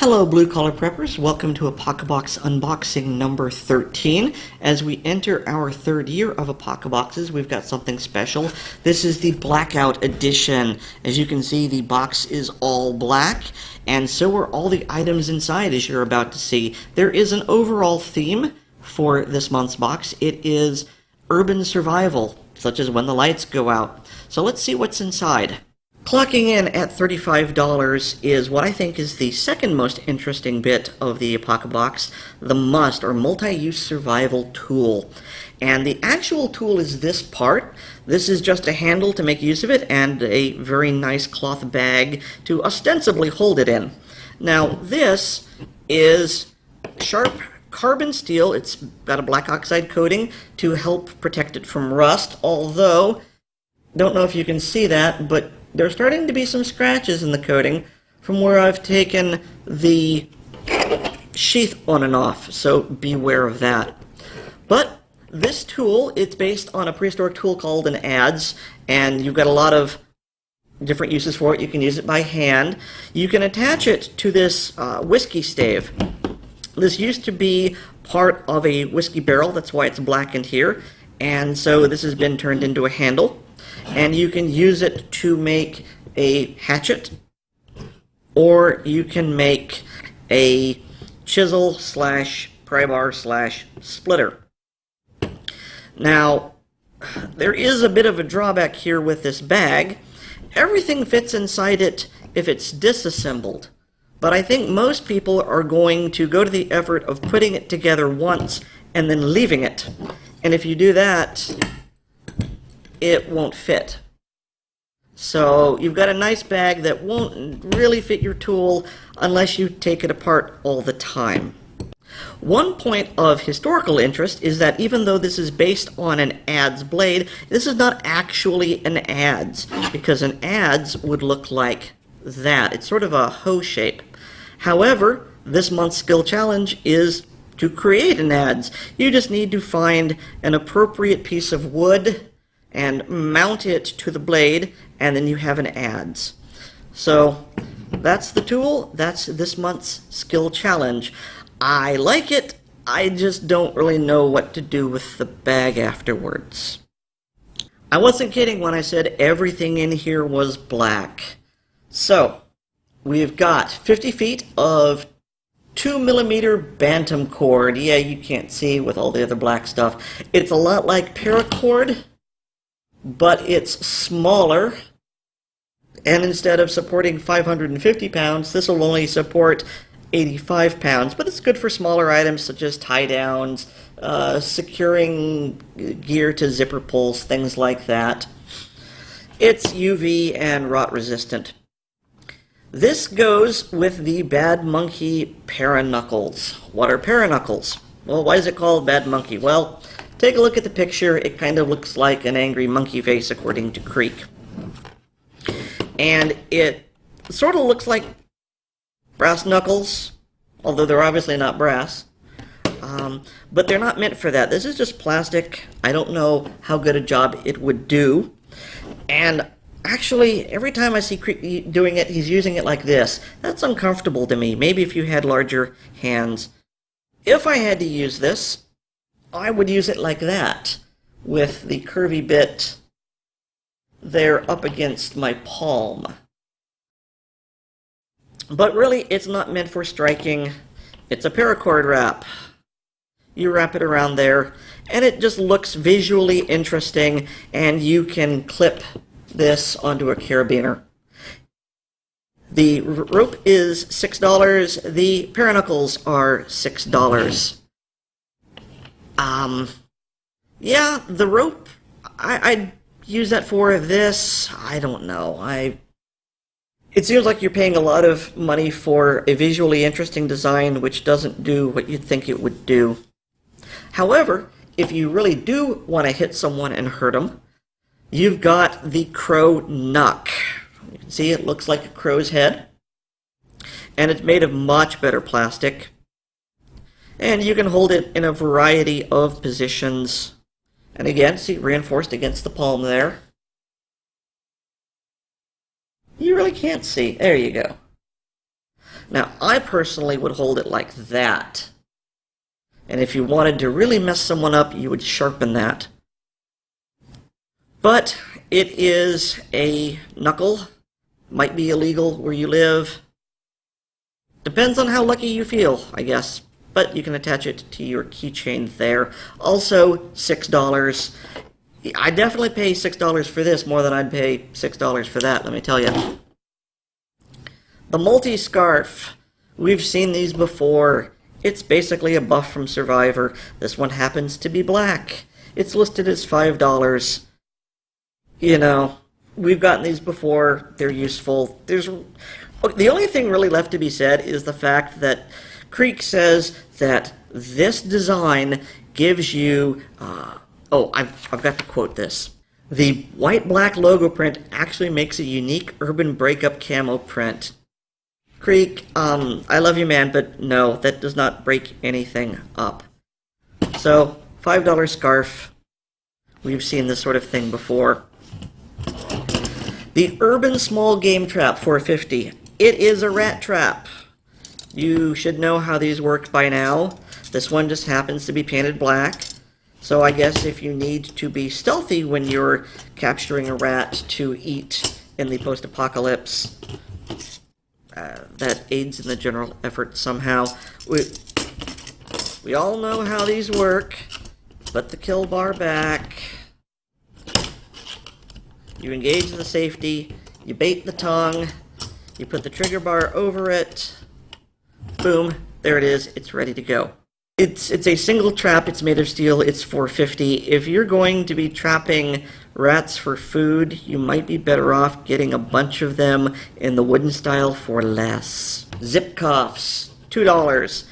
Hello blue collar preppers, welcome to Apocabox unboxing number 13. As we enter our third year of Apocaboxes, we've got something special. This is the Blackout Edition. As you can see, the box is all black, and so are all the items inside, as you're about to see. There is an overall theme for this month's box. It is urban survival, such as when the lights go out. So let's see what's inside. Clocking in at $35 is what I think is the second most interesting bit of the Apocabox, the must or multi-use survival tool. And the actual tool is this part. This is just a handle to make use of it and a very nice cloth bag to ostensibly hold it in. Now this is sharp carbon steel. It's got a black oxide coating to help protect it from rust, although, don't know if you can see that, but there's starting to be some scratches in the coating from where I've taken the sheath on and off, so beware of that. But this tool, it's based on a prehistoric tool called an adze, and you've got a lot of different uses for it. You can use it by hand. You can attach it to this whiskey stave. This used to be part of a whiskey barrel, that's why it's blackened here, and so this has been turned into a handle. And you can use it to make a hatchet, or you can make a chisel slash pry bar slash splitter. Now, there is a bit of a drawback here with this bag. Everything fits inside it if it's disassembled, but I think most people are going to go to the effort of putting it together once and then leaving it. And if you do that, it won't fit. So you've got a nice bag that won't really fit your tool unless you take it apart all the time. One point of historical interest is that even though this is based on an adze blade, this is not actually an adze, because an adze would look like that. It's sort of a hoe shape. However, this month's skill challenge is to create an adze. You just need to find an appropriate piece of wood and mount it to the blade, and then you have an adze. So that's the tool. That's this month's skill challenge. I like it. I just don't really know what to do with the bag afterwards. I wasn't kidding when I said everything in here was black. So we've got 50 feet of 2mm bantam cord. Yeah, you can't see with all the other black stuff. It's a lot like paracord, but it's smaller, and instead of supporting 550 pounds, this will only support 85 pounds, but it's good for smaller items such as tie-downs, securing gear to zipper pulls, things like that. It's UV and rot resistant. This goes with the Bad Monkey Paraknuckles. What are paraknuckles? Well, why is it called Bad Monkey? Well, take a look at the picture. It kind of looks like an angry monkey face, according to Creek. And it sort of looks like brass knuckles, although they're obviously not brass. But they're not meant for that. This is just plastic. I don't know how good a job it would do. And actually, every time I see Creek doing it, he's using it like this. That's uncomfortable to me. Maybe if you had larger hands. If I had to use this, I would use it like that, with the curvy bit there up against my palm. But really, it's not meant for striking. It's a paracord wrap. You wrap it around there, and it just looks visually interesting, and you can clip this onto a carabiner. The rope is $6. The paraknuckles are $6. Yeah, the rope, I'd use that for this. I don't know. It seems like you're paying a lot of money for a visually interesting design which doesn't do what you'd think it would do. However, if you really do want to hit someone and hurt them, you've got the crow knuck. You can see it looks like a crow's head, and it's made of much better plastic. And you can hold it in a variety of positions. And again, see, reinforced against the palm there. You really can't see. There you go. Now, I personally would hold it like that. And if you wanted to really mess someone up, you would sharpen that. But it is a knuckle. Might be illegal where you live. Depends on how lucky you feel, I guess. But you can attach it to your keychain there. Also, $6. I'd definitely pay $6 for this more than I'd pay $6 for that, let me tell you. The multi-scarf. We've seen these before. It's basically a buff from Survivor. This one happens to be black. It's listed as $5. You know, we've gotten these before. They're useful. The only thing really left to be said is the fact that Creek says that this design gives you... I've got to quote this. The white-black logo print actually makes a unique urban breakup camo print. Creek, I love you, man, but no, that does not break anything up. So, $5 scarf. We've seen this sort of thing before. The Urban Small Game Trap, $4.50. It is a rat trap. You should know how these work by now. This one just happens to be painted black. So I guess if you need to be stealthy when you're capturing a rat to eat in the post-apocalypse, that aids in the general effort somehow. We all know how these work. Put the kill bar back. You engage the safety. You bait the tongue. You put the trigger bar over it. Boom. There it is. It's ready to go. It's a single trap. It's made of steel. It's $4.50. If you're going to be trapping rats for food, you might be better off getting a bunch of them in the wooden style for less. Zip cuffs, $2.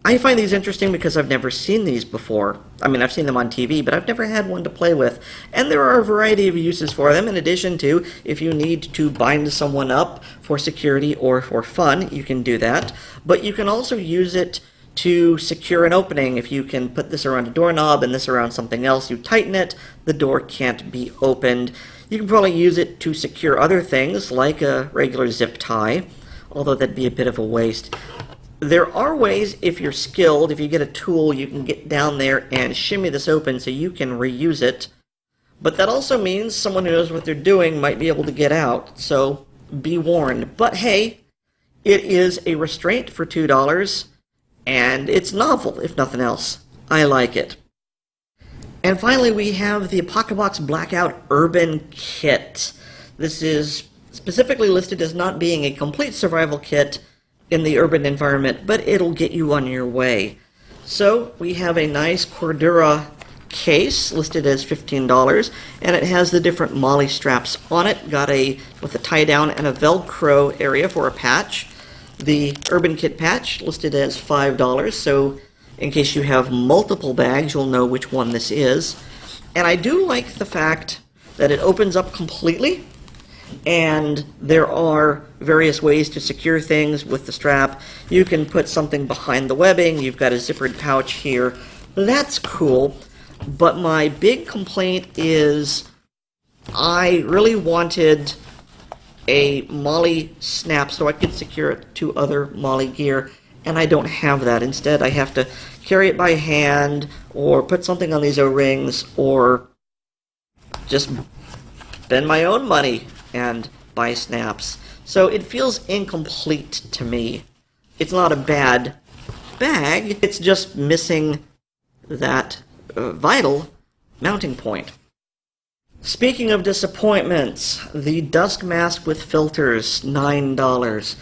I find these interesting because I've never seen these before. I mean, I've seen them on TV, but I've never had one to play with. And there are a variety of uses for them, in addition to if you need to bind someone up for security or for fun, you can do that. But you can also use it to secure an opening. If you can put this around a doorknob and this around something else, you tighten it, the door can't be opened. You can probably use it to secure other things, like a regular zip tie, although that'd be a bit of a waste. There are ways, if you're skilled, if you get a tool, you can get down there and shimmy this open so you can reuse it. But that also means someone who knows what they're doing might be able to get out, so be warned. But hey, it is a restraint for $2, and it's novel, if nothing else. I like it. And finally, we have the Apocabox Blackout Urban Kit. This is specifically listed as not being a complete survival kit in the urban environment, but it'll get you on your way. So, we have a nice Cordura case listed as $15, and it has the different MOLLE straps on it. Got with a tie down and a Velcro area for a patch. The Urban Kit patch listed as $5, so in case you have multiple bags, you'll know which one this is. And I do like the fact that it opens up completely, and there are various ways to secure things with the strap. You can put something behind the webbing. You've got a zippered pouch here. That's cool, but my big complaint is I really wanted a MOLLE snap so I could secure it to other MOLLE gear, and I don't have that. Instead, I have to carry it by hand, or put something on these O-rings, or just spend my own money and buy snaps. So it feels incomplete to me. It's not a bad bag, it's just missing that vital mounting point. Speaking of disappointments, the Dusk Mask with filters, $9.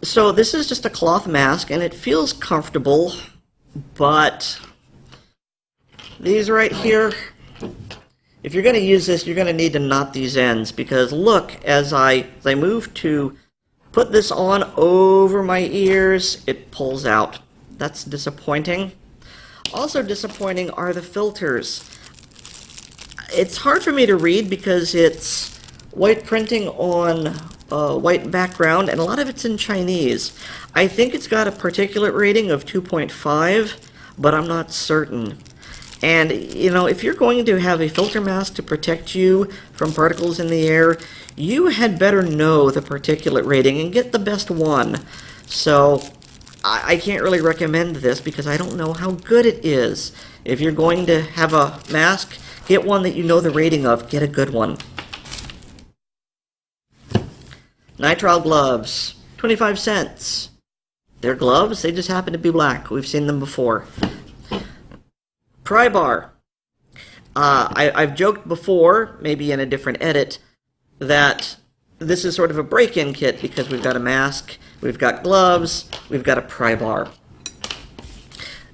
So this is just a cloth mask, and it feels comfortable, but these right here, if you're going to use this, you're going to need to knot these ends, because look, as I move to put this on over my ears, it pulls out. That's disappointing. Also disappointing are the filters. It's hard for me to read because it's white printing on a white background, and a lot of it's in Chinese. I think it's got a particulate rating of 2.5, but I'm not certain. And, you know, if you're going to have a filter mask to protect you from particles in the air, you had better know the particulate rating and get the best one. So I can't really recommend this because I don't know how good it is. If you're going to have a mask, get one that you know the rating of. Get a good one. Nitrile gloves, 25 cents. They're gloves, they just happen to be black. We've seen them before. Pry bar. I've joked before, maybe in a different edit, that this is sort of a break-in kit because we've got a mask, we've got gloves, we've got a pry bar.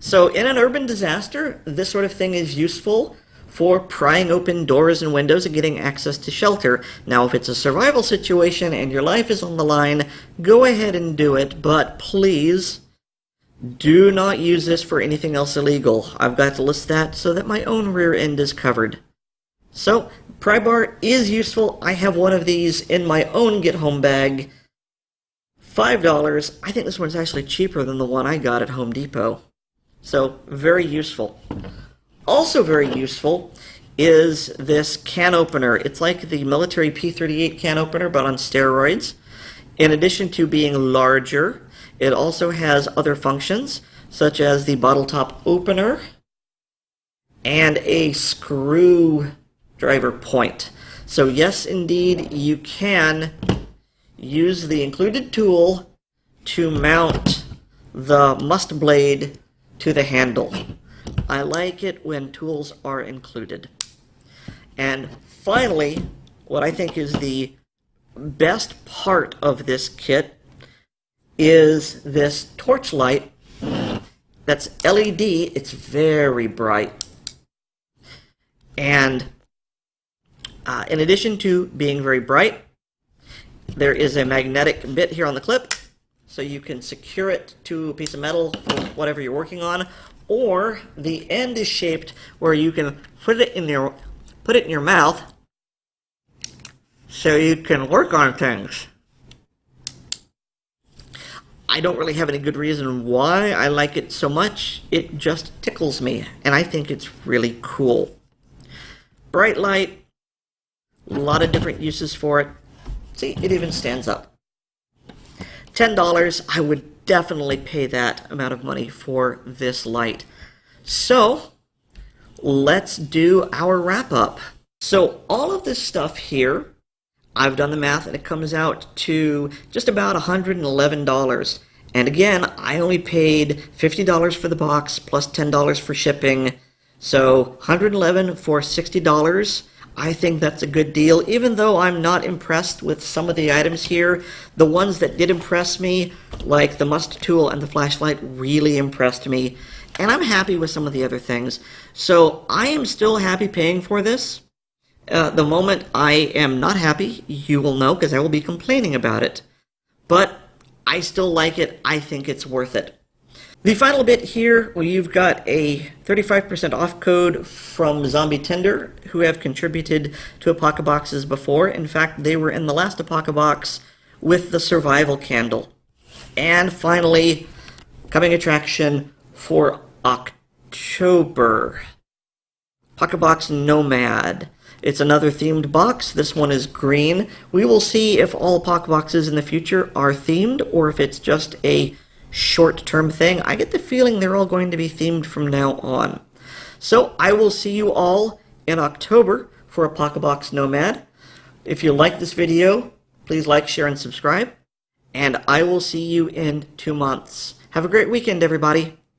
So in an urban disaster, this sort of thing is useful for prying open doors and windows and getting access to shelter. Now, if it's a survival situation and your life is on the line, go ahead and do it, but please do not use this for anything else illegal. I've got to list that so that my own rear end is covered. So, pry bar is useful. I have one of these in my own get-home bag. $5. I think this one's actually cheaper than the one I got at Home Depot. So, very useful. Also very useful is this can opener. It's like the military P-38 can opener, but on steroids. In addition to being larger, it also has other functions, such as the bottle top opener and a screwdriver point. So yes, indeed, you can use the included tool to mount the must blade to the handle. I like it when tools are included. And finally, what I think is the best part of this kit is this torch light that's LED. It's very bright. And in addition to being very bright, there is a magnetic bit here on the clip, so you can secure it to a piece of metal for whatever you're working on, or the end is shaped where you can put it in your mouth so you can work on things. I don't really have any good reason why I like it so much. It just tickles me, and I think it's really cool. Bright light, a lot of different uses for it. See, it even stands up. $10, I would definitely pay that amount of money for this light. So, let's do our wrap-up. So, all of this stuff here, I've done the math, and it comes out to just about $111. And again, I only paid $50 for the box, plus $10 for shipping. So, $111 for $60. I think that's a good deal, even though I'm not impressed with some of the items here. The ones that did impress me, like the must tool and the flashlight, really impressed me. And I'm happy with some of the other things. So I am still happy paying for this. The moment I am not happy, you will know, because I will be complaining about it. But I still like it. I think it's worth it. The final bit here, well, you've got a 35% off code from Zombie Tender, who have contributed to Apocaboxes before. In fact, they were in the last Apocabox with the survival candle. And finally, coming attraction for October, Apocabox Nomad. It's another themed box. This one is green. We will see if all Apocaboxes in the future are themed or if it's just a short-term thing. I get the feeling they're all going to be themed from now on. So I will see you all in October for Apocabox Nomad. If you like this video, please like, share, and subscribe. And I will see you in 2 months. Have a great weekend, everybody.